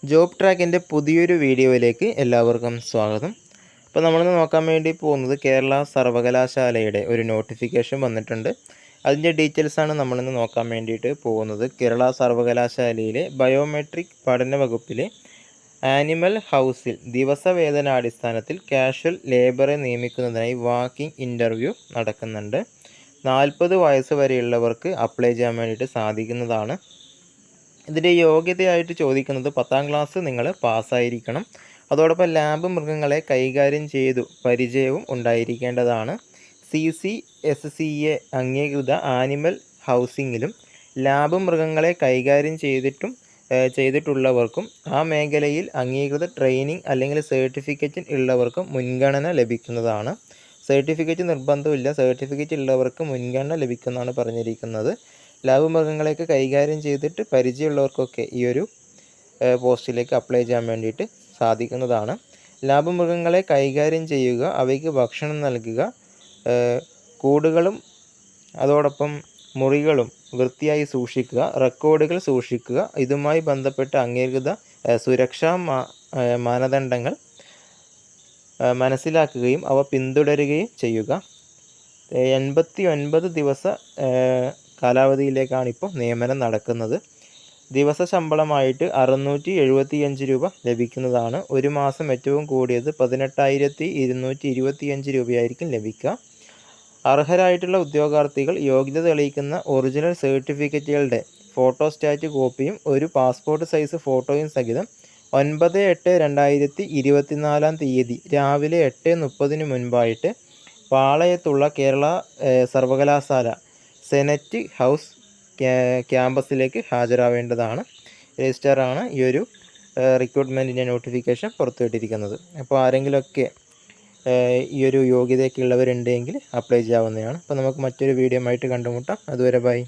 Job ട്രാക്കിൻ്റെ പുതിയൊരു വീഡിയോയിലേക്ക് എല്ലാവർക്കും സ്വാഗതം. അപ്പോൾ നമ്മളിന്ന് നോക്കാൻ വേണ്ടി പോകുന്നത് കേരള സർവകലാശാലയുടെ ഒരു നോട്ടിഫിക്കേഷൻ വന്നിട്ടുണ്ട്. അതിൻ്റെ ഡീറ്റെയിൽസാണ് നമ്മളിന്ന് നോക്കാൻ വേണ്ടിയിട്ട് പോകുന്നത്. കേരള സർവകലാശാലയിലെ ബയോമെട്രിക് പഠന വകുപ്പിലെ ആനിമൽ ഹൗസിൽ ദിവസവേതനാടിസ്ഥാനത്തിൽ കാഷ്വൽ ലേബറെ നിയമിക്കുന്നതിനായി വാക്കിംഗ് ഇൻ്റർവ്യൂ നടക്കുന്നുണ്ട്. 40 വയസ്സ് വരെയുള്ളവർക്ക് അപ്ലൈ ചെയ്യാൻ വേണ്ടിയിട്ട് സാധിക്കുന്നതാണ്. ഇതിൻ്റെ യോഗ്യതയായിട്ട് ചോദിക്കുന്നത് 10ാം ക്ലാസ് നിങ്ങൾ പാസ്സായിരിക്കണം. അതോടൊപ്പം ലാബ് മൃഗങ്ങളെ കൈകാര്യം ചെയ്തു പരിചയവും ഉണ്ടായിരിക്കേണ്ടതാണ്. CCSCA അംഗീകൃത ആനിമൽ ഹൗസിങ്ങിലും ലാബ് മൃഗങ്ങളെ കൈകാര്യം ചെയ്തിട്ടുള്ളവർക്കും ആ മേഖലയിൽ അംഗീകൃത ട്രെയിനിങ് അല്ലെങ്കിൽ സർട്ടിഫിക്കറ്റ് ഉള്ളവർക്കും മുൻഗണന ലഭിക്കുന്നതാണ്. സർട്ടിഫിക്കറ്റ് നിർബന്ധമില്ല, സർട്ടിഫിക്കറ്റ് ഉള്ളവർക്ക് മുൻഗണന ലഭിക്കുന്നതാണ് പറഞ്ഞിരിക്കുന്നത്. ലാബ് മൃഗങ്ങളെയൊക്കെ കൈകാര്യം ചെയ്തിട്ട് പരിചയമുള്ളവർക്കൊക്കെ ഈ ഒരു പോസ്റ്റിലേക്ക് അപ്ലൈ ചെയ്യാൻ വേണ്ടിയിട്ട് സാധിക്കുന്നതാണ്. ലാബ് മൃഗങ്ങളെ കൈകാര്യം ചെയ്യുക, അവയ്ക്ക് ഭക്ഷണം നൽകുക, കൂടുകളും അതോടൊപ്പം മുറികളും വൃത്തിയായി സൂക്ഷിക്കുക, റെക്കോർഡുകൾ സൂക്ഷിക്കുക, ഇതുമായി ബന്ധപ്പെട്ട അംഗീകൃത സുരക്ഷാ മാനദണ്ഡങ്ങൾ മനസ്സിലാക്കുകയും അവ പിന്തുടരുകയും ചെയ്യുക. 89 ദിവസ കാലാവധിയിലേക്കാണ് ഇപ്പോൾ നിയമനം നടക്കുന്നത്. ദിവസ ശമ്പളമായിട്ട് 675 രൂപ ലഭിക്കുന്നതാണ്. ഒരു മാസം ഏറ്റവും കൂടിയത് 18,225 രൂപയായിരിക്കും ലഭിക്കുക. അർഹരായിട്ടുള്ള ഉദ്യോഗാർത്ഥികൾ യോഗ്യത തെളിയിക്കുന്ന ഒറിജിനൽ സർട്ടിഫിക്കറ്റുകളുടെ ഫോട്ടോസ്റ്റാറ്റ് കോപ്പിയും ഒരു പാസ്പോർട്ട് സൈസ് ഫോട്ടോയും സഹിതം 9/8/2024 രാവിലെ 8:30 മുൻപായിട്ട് പാളയത്തുള്ള കേരള സർവകലാശാല സെനറ്റ് ഹൗസ് ക്യാമ്പസിലേക്ക് ഹാജരാവേണ്ടതാണ്. രജിസ്ട്രാറാണ് ഈ ഒരു റിക്രൂട്ട്മെൻറ്റിൻ്റെ നോട്ടിഫിക്കേഷൻ പുറത്തുവിട്ടിരിക്കുന്നത്. അപ്പോൾ ആരെങ്കിലുമൊക്കെ ഈ ഒരു യോഗ്യതയൊക്കെ ഉള്ളവരുണ്ടെങ്കിൽ അപ്ലൈ ചെയ്യാവുന്നതാണ്. അപ്പോൾ നമുക്ക് മറ്റൊരു വീഡിയോ ആയിട്ട് കണ്ടുമുട്ടാം. അതുവരെ ബൈ.